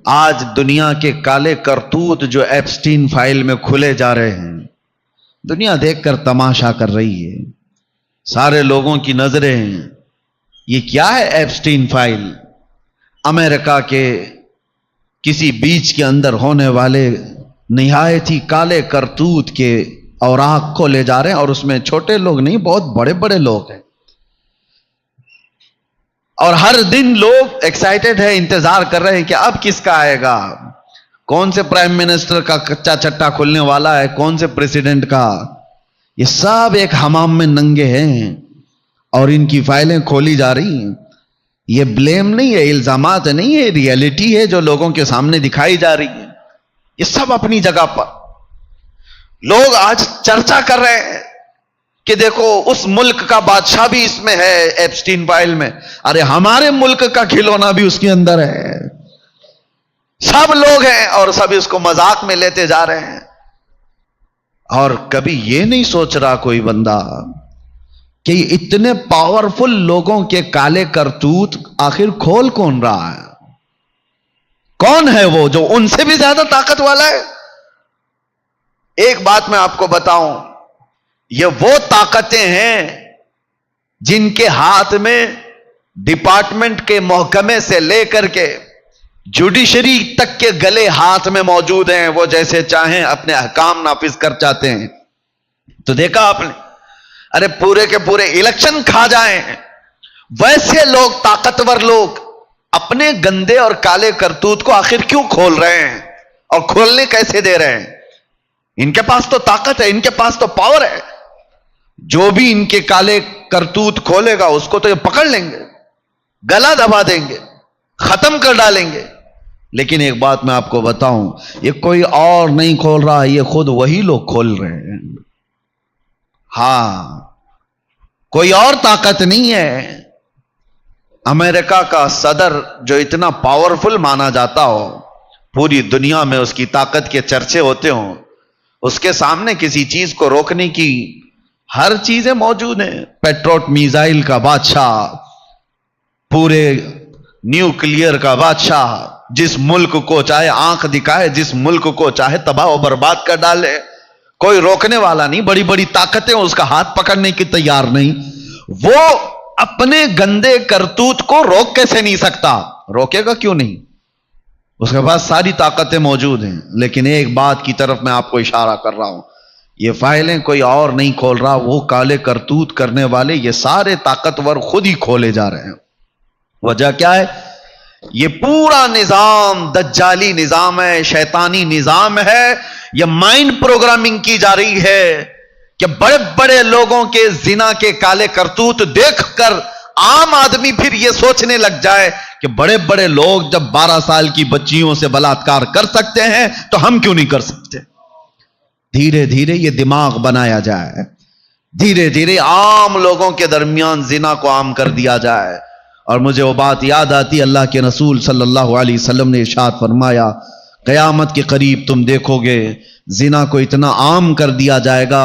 آج دنیا کے کالے کرتوت جو ایپسٹین فائل میں کھلے جا رہے ہیں، دنیا دیکھ کر تماشا کر رہی ہے، سارے لوگوں کی نظریں ہیں یہ کیا ہے ایپسٹین فائل؟ امریکہ کے کسی بیچ کے اندر ہونے والے نہایت ہی کالے کرتوت کے اوراق کو لے جا رہے ہیں، اور اس میں چھوٹے لوگ نہیں، بہت بڑے بڑے لوگ ہیں، اور ہر دن لوگ ایکسائٹڈ ہے، انتظار کر رہے ہیں کہ اب کس کا آئے گا، کون سے پرائم منسٹر کا کچا چٹا کھلنے والا ہے، کون سے پریزیڈنٹ کا۔ یہ سب ایک حمام میں ننگے ہیں اور ان کی فائلیں کھولی جا رہی ہیں۔ یہ بلیم نہیں ہے، الزامات نہیں ہے، ریئلٹی ہے جو لوگوں کے سامنے دکھائی جا رہی ہے۔ یہ سب اپنی جگہ پر لوگ آج چرچا کر رہے ہیں کہ دیکھو اس ملک کا بادشاہ بھی اس میں ہے ایپسٹین فائل میں، ارے ہمارے ملک کا کھلونا بھی اس کے اندر ہے۔ سب لوگ ہیں اور سب اس کو مذاق میں لیتے جا رہے ہیں، اور کبھی یہ نہیں سوچ رہا کوئی بندہ کہ اتنے پاورفل لوگوں کے کالے کرتوت آخر کھول کون رہا ہے؟ کون ہے وہ جو ان سے بھی زیادہ طاقت والا ہے؟ ایک بات میں آپ کو بتاؤں، یہ وہ طاقتیں ہیں جن کے ہاتھ میں ڈپارٹمنٹ کے محکمے سے لے کر کے جوڈیشری تک کے گلے ہاتھ میں موجود ہیں، وہ جیسے چاہیں اپنے احکام نافذ کر چاہتے ہیں۔ تو دیکھا آپ نے، ارے پورے کے پورے الیکشن کھا جائیں، ویسے لوگ، طاقتور لوگ اپنے گندے اور کالے کرتوت کو آخر کیوں کھول رہے ہیں، اور کھولنے کیسے دے رہے ہیں؟ ان کے پاس تو طاقت ہے، ان کے پاس تو پاور ہے، جو بھی ان کے کالے کرتوت کھولے گا اس کو تو یہ پکڑ لیں گے، گلا دبا دیں گے، ختم کر ڈالیں گے۔ لیکن ایک بات میں آپ کو بتاؤں، یہ کوئی اور نہیں کھول رہا، یہ خود وہی لوگ کھول رہے ہیں۔ ہاں، کوئی اور طاقت نہیں ہے۔ امریکہ کا صدر جو اتنا پاورفل مانا جاتا ہو، پوری دنیا میں اس کی طاقت کے چرچے ہوتے ہوں، اس کے سامنے کسی چیز کو روکنے کی ہر چیزیں موجود ہیں۔ پیٹروٹ میزائل کا بادشاہ، پورے نیوکلیئر کا بادشاہ، جس ملک کو چاہے آنکھ دکھائے، جس ملک کو چاہے تباہ و برباد کر ڈالے، کوئی روکنے والا نہیں۔ بڑی بڑی طاقتیں اس کا ہاتھ پکڑنے کی تیار نہیں۔ وہ اپنے گندے کرتوت کو روک کیسے نہیں سکتا؟ روکے گا کیوں نہیں؟ اس کے پاس ساری طاقتیں موجود ہیں۔ لیکن ایک بات کی طرف میں آپ کو اشارہ کر رہا ہوں، یہ فائلیں کوئی اور نہیں کھول رہا، وہ کالے کرتوت کرنے والے یہ سارے طاقتور خود ہی کھولے جا رہے ہیں۔ وجہ کیا ہے؟ یہ پورا نظام دجالی نظام ہے، شیطانی نظام ہے۔ یہ مائنڈ پروگرامنگ کی جا رہی ہے کہ بڑے بڑے لوگوں کے زنا کے کالے کرتوت دیکھ کر عام آدمی پھر یہ سوچنے لگ جائے کہ بڑے بڑے لوگ جب 12 سال کی بچیوں سے بلاತ್کار کر سکتے ہیں تو ہم کیوں نہیں کر سکتے؟ دھیرے دھیرے یہ دماغ بنایا جائے، دھیرے دھیرے عام لوگوں کے درمیان زنا کو عام کر دیا جائے۔ اور مجھے وہ بات یاد آتی، اللہ کے رسول صلی اللہ علیہ وسلم نے ارشاد فرمایا، قیامت کے قریب تم دیکھو گے زنا کو اتنا عام کر دیا جائے گا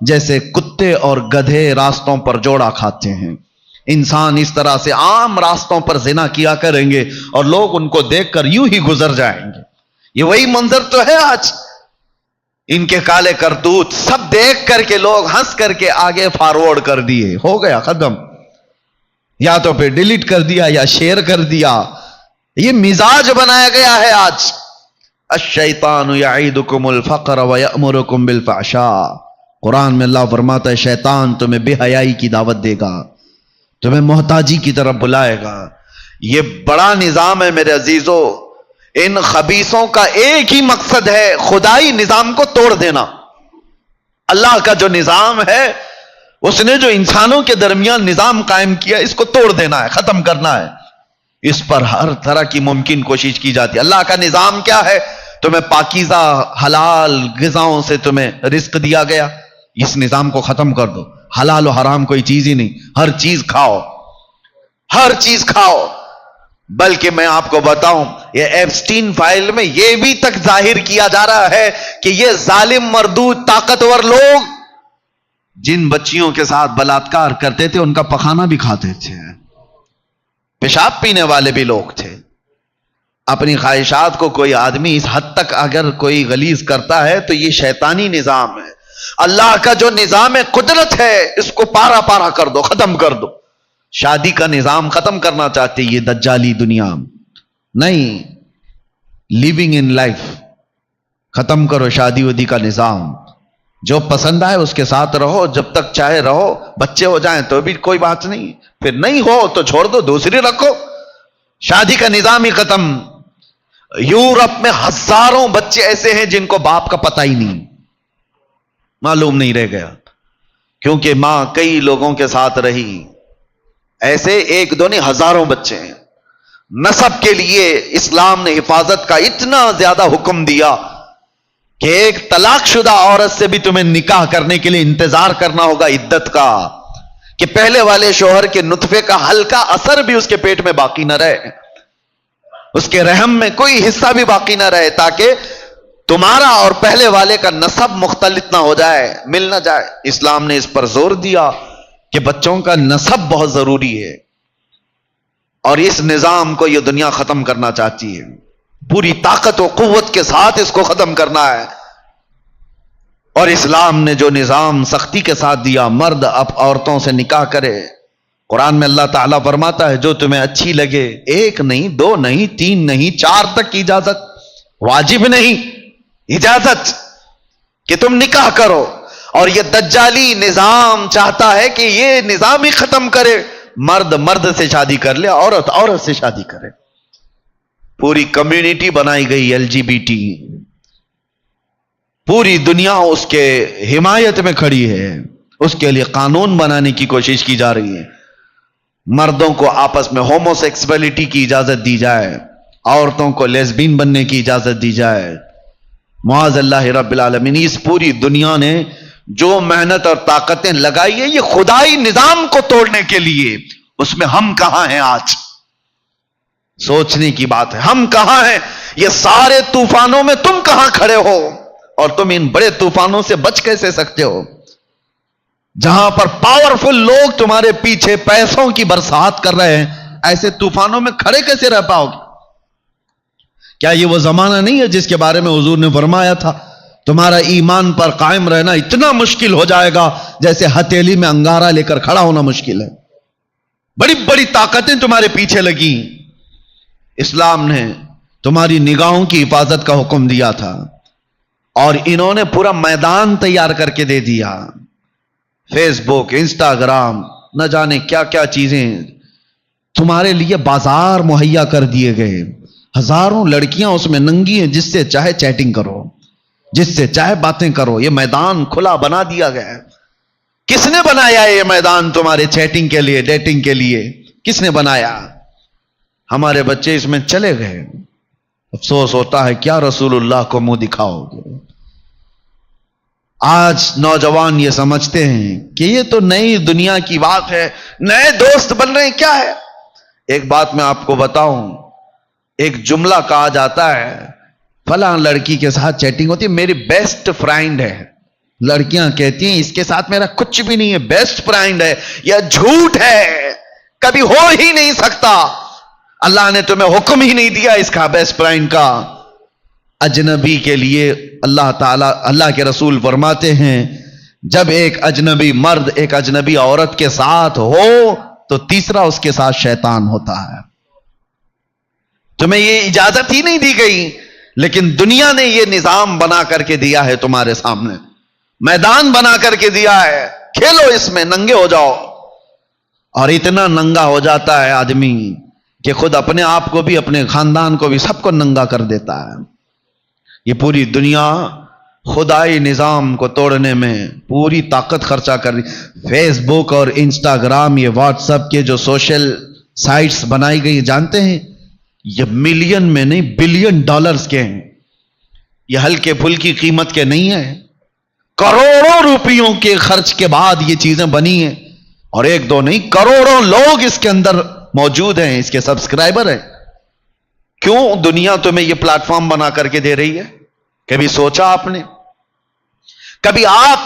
جیسے کتے اور گدھے راستوں پر جوڑا کھاتے ہیں۔ انسان اس طرح سے عام راستوں پر زنا کیا کریں گے اور لوگ ان کو دیکھ کر یوں ہی گزر جائیں گے۔ یہ وہی منظر تو ہے آج، ان کے کالے کرتوت سب دیکھ کر کے لوگ ہنس کر کے آگے فارورڈ کر دیے، ہو گیا ختم، یا تو پھر ڈیلیٹ کر دیا یا شیئر کر دیا۔ یہ مزاج بنایا گیا ہے آج۔ الشیطان یعیدکم الفقر ویأمرکم بالفحشاء، قرآن میں اللہ فرماتا ہے شیطان تمہیں بے حیائی کی دعوت دے گا، تمہیں محتاجی کی طرف بلائے گا۔ یہ بڑا نظام ہے میرے عزیزو۔ ان خبیثوں کا ایک ہی مقصد ہے، خدائی نظام کو توڑ دینا۔ اللہ کا جو نظام ہے، اس نے جو انسانوں کے درمیان نظام قائم کیا، اس کو توڑ دینا ہے، ختم کرنا ہے۔ اس پر ہر طرح کی ممکن کوشش کی جاتی ہے۔ اللہ کا نظام کیا ہے؟ تمہیں پاکیزہ حلال غذاؤں سے تمہیں رزق دیا گیا، اس نظام کو ختم کر دو۔ حلال و حرام کوئی چیز ہی نہیں، ہر چیز کھاؤ، ہر چیز کھاؤ۔ بلکہ میں آپ کو بتاؤں، یہ ایپسٹین فائل میں یہ بھی تک ظاہر کیا جا رہا ہے کہ یہ ظالم مردود طاقتور لوگ جن بچیوں کے ساتھ بلاತ್کار کرتے تھے ان کا پخانہ بھی کھاتے تھے، پیشاب پینے والے بھی لوگ تھے۔ اپنی خواہشات کو کوئی آدمی اس حد تک اگر کوئی غلیظ کرتا ہے تو یہ شیطانی نظام ہے. اللہ کا جو نظام قدرت ہے اس کو پارا پارا کر دو، ختم کر دو. شادی کا نظام ختم کرنا چاہتے یہ دجالی دنیا. نہیں، لیونگ ان لائف ختم کرو. شادی ودی کا نظام جو پسند آئے اس کے ساتھ رہو، جب تک چاہے رہو. بچے ہو جائیں تو بھی کوئی بات نہیں، پھر نہیں ہو تو چھوڑ دو، دوسری رکھو. شادی کا نظام ہی ختم. یورپ میں ہزاروں بچے ایسے ہیں جن کو باپ کا پتہ ہی نہیں، معلوم نہیں رہ گیا، کیونکہ ماں کئی لوگوں کے ساتھ رہی. ایسے ایک دو نہیں، ہزاروں بچے ہیں. نسب کے لیے اسلام نے حفاظت کا اتنا زیادہ حکم دیا کہ ایک طلاق شدہ عورت سے بھی تمہیں نکاح کرنے کے لیے انتظار کرنا ہوگا عدت کا، کہ پہلے والے شوہر کے نطفے کا ہلکا اثر بھی اس کے پیٹ میں باقی نہ رہے، اس کے رحم میں کوئی حصہ بھی باقی نہ رہے، تاکہ تمہارا اور پہلے والے کا نسب مختلط نہ ہو جائے، مل نہ جائے. اسلام نے اس پر زور دیا کہ بچوں کا نسب بہت ضروری ہے. اور اس نظام کو یہ دنیا ختم کرنا چاہتی ہے، پوری طاقت و قوت کے ساتھ اس کو ختم کرنا ہے. اور اسلام نے جو نظام سختی کے ساتھ دیا، مرد اب عورتوں سے نکاح کرے. قرآن میں اللہ تعالیٰ فرماتا ہے جو تمہیں اچھی لگے، ایک نہیں، دو نہیں، تین نہیں، 4 تک کی اجازت. واجب نہیں، اجازت کہ تم نکاح کرو. اور یہ دجالی نظام چاہتا ہے کہ یہ نظام ہی ختم کرے. مرد مرد سے شادی کر لے، عورت عورت سے شادی کرے. پوری کمیونٹی بنائی گئی LGBT، پوری دنیا اس کے حمایت میں کھڑی ہے. اس کے لیے قانون بنانے کی کوشش کی جا رہی ہے. مردوں کو آپس میں ہومو سیکسولیٹی کی اجازت دی جائے، عورتوں کو لیسبین بننے کی اجازت دی جائے. معاذ اللہ رب العالمین. اس پوری دنیا نے جو محنت اور طاقتیں لگائی ہے یہ خدائی نظام کو توڑنے کے لیے، اس میں ہم کہاں ہیں آج؟ سوچنے کی بات ہے، ہم کہاں ہیں؟ یہ سارے طوفانوں میں تم کہاں کھڑے ہو؟ اور تم ان بڑے طوفانوں سے بچ کیسے سکتے ہو؟ جہاں پر پاورفل لوگ تمہارے پیچھے پیسوں کی برسات کر رہے ہیں، ایسے طوفانوں میں کھڑے کیسے رہ پاؤ گے؟ کیا یہ وہ زمانہ نہیں ہے جس کے بارے میں حضور نے فرمایا تھا تمہارا ایمان پر قائم رہنا اتنا مشکل ہو جائے گا جیسے ہتھیلی میں انگارہ لے کر کھڑا ہونا مشکل ہے. بڑی بڑی طاقتیں تمہارے پیچھے لگی. اسلام نے تمہاری نگاہوں کی حفاظت کا حکم دیا تھا اور انہوں نے پورا میدان تیار کر کے دے دیا. فیس بک، انسٹاگرام، نہ جانے کیا کیا چیزیں تمہارے لیے بازار مہیا کر دیے گئے. ہزاروں لڑکیاں اس میں ننگی ہیں، جس سے چاہے چیٹنگ کرو، جس سے چاہے باتیں کرو. یہ میدان کھلا بنا دیا گیا ہے. کس نے بنایا یہ میدان تمہارے چیٹنگ کے لیے، ڈیٹنگ کے لیے؟ کس نے بنایا؟ ہمارے بچے اس میں چلے گئے. افسوس ہوتا ہے کیا رسول اللہ کو منہ دکھاؤ گے. آج نوجوان یہ سمجھتے ہیں کہ یہ تو نئی دنیا کی بات ہے، نئے دوست بن رہے ہیں. کیا ہے؟ ایک بات میں آپ کو بتاؤں، ایک جملہ کہا جاتا ہے فلاں لڑکی کے ساتھ چیٹنگ ہوتی ہے، میری بیسٹ فرینڈ ہے. لڑکیاں کہتی ہیں اس کے ساتھ میرا کچھ بھی نہیں ہے، بیسٹ فرینڈ ہے. یہ جھوٹ ہے، کبھی ہو ہی نہیں سکتا. اللہ نے تمہیں حکم ہی نہیں دیا اس کا بیسٹ فرینڈ کا. اجنبی کے لیے اللہ تعالی، اللہ کے رسول فرماتے ہیں جب ایک اجنبی مرد ایک اجنبی عورت کے ساتھ ہو تو تیسرا اس کے ساتھ شیطان ہوتا ہے. تمہیں یہ اجازت ہی نہیں دی گئی، لیکن دنیا نے یہ نظام بنا کر کے دیا ہے تمہارے سامنے، میدان بنا کر کے دیا ہے. کھیلو اس میں، ننگے ہو جاؤ. اور اتنا ننگا ہو جاتا ہے آدمی کہ خود اپنے آپ کو بھی، اپنے خاندان کو بھی، سب کو ننگا کر دیتا ہے. یہ پوری دنیا خدائی نظام کو توڑنے میں پوری طاقت خرچہ کر رہی. فیس بک اور انسٹاگرام، یہ واٹس ایپ کے جو سوشل سائٹس بنائی گئی، جانتے ہیں یہ ملین میں نہیں بلین ڈالرز کے ہیں. یہ ہلکے پھلکی قیمت کے نہیں ہیں، کروڑوں روپیوں کے خرچ کے بعد یہ چیزیں بنی ہیں. اور ایک دو نہیں، کروڑوں لوگ اس کے اندر موجود ہیں، اس کے سبسکرائبر ہیں. کیوں دنیا تمہیں یہ پلیٹ فارم بنا کر کے دے رہی ہے؟ کبھی سوچا آپ نے؟ کبھی آپ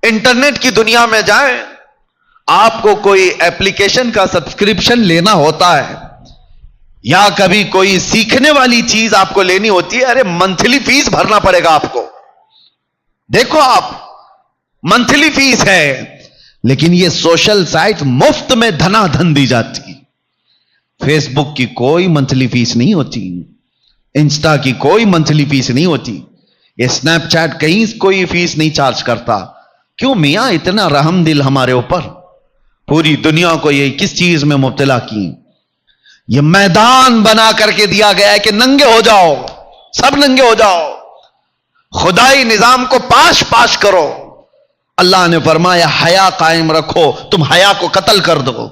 انٹرنیٹ کی دنیا میں جائیں، آپ کو کوئی ایپلیکیشن کا سبسکرپشن لینا ہوتا ہے یا کبھی کوئی سیکھنے والی چیز آپ کو لینی ہوتی ہے، ارے منتھلی فیس بھرنا پڑے گا آپ کو. دیکھو آپ منتھلی فیس ہے، لیکن یہ سوشل سائٹ مفت میں دھنا دھن دی جاتی. فیس بک کی کوئی منتھلی فیس نہیں ہوتی، انسٹا کی کوئی منتھلی فیس نہیں ہوتی، یہ اسنیپ چیٹ کہیں کوئی فیس نہیں چارج کرتا. کیوں میاں اتنا رحم دل ہمارے اوپر؟ پوری دنیا کو یہ کس چیز میں مبتلا کی؟ یہ میدان بنا کر کے دیا گیا ہے کہ ننگے ہو جاؤ، سب ننگے ہو جاؤ، خدائی نظام کو پاش پاش کرو. اللہ نے فرمایا حیا قائم رکھو، تم حیا کو قتل کر دو.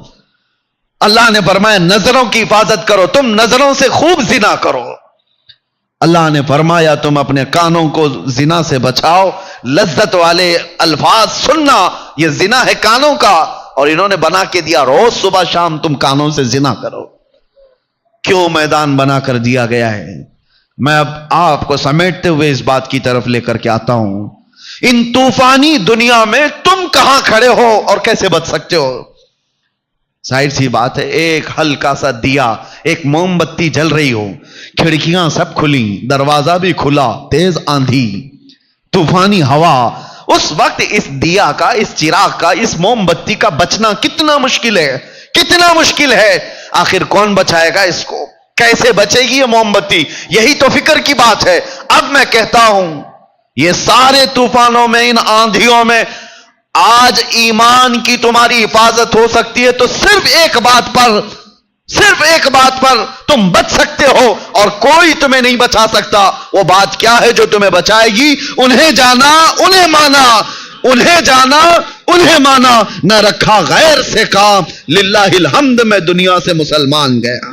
اللہ نے فرمایا نظروں کی حفاظت کرو، تم نظروں سے خوب زنا کرو. اللہ نے فرمایا تم اپنے کانوں کو زنا سے بچاؤ، لذت والے الفاظ سننا یہ زنا ہے کانوں کا، اور انہوں نے بنا کے دیا روز صبح شام تم کانوں سے زنا کرو. کیوں میدان بنا کر دیا گیا ہے؟ میں اب آپ کو سمیٹتے ہوئے اس بات کی طرف لے کر کے آتا ہوں، ان طوفانی دنیا میں تم کہاں کھڑے ہو اور کیسے بچ سکتے ہو؟ ظاہر سی بات ہے، ایک ہلکا سا دیا، ایک موم بتی جل رہی ہو، کھڑکیاں سب کھلی، دروازہ بھی کھلا، تیز آندھی، طوفانی ہوا، اس وقت اس دیا کا، اس چراغ کا، اس موم بتی کا بچنا کتنا مشکل ہے، کتنا مشکل ہے. آخر کون بچائے گا اس کو؟ کیسے بچے گی یہ موم بتی؟ یہی تو فکر کی بات ہے. اب میں کہتا ہوں یہ سارے طوفانوں میں، ان آندھیوں میں آج ایمان کی تمہاری حفاظت ہو سکتی ہے تو صرف ایک بات پر تم بچ سکتے ہو، اور کوئی تمہیں نہیں بچا سکتا. وہ بات کیا ہے جو تمہیں بچائے گی؟ انہیں جانا، انہیں مانا، انہیں جانا، انہیں مانا، نہ رکھا غیر سے کام. للہ الحمد میں دنیا سے مسلمان گیا.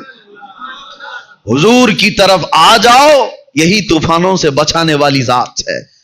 حضور کی طرف آ جاؤ، یہی طوفانوں سے بچانے والی ذات ہے.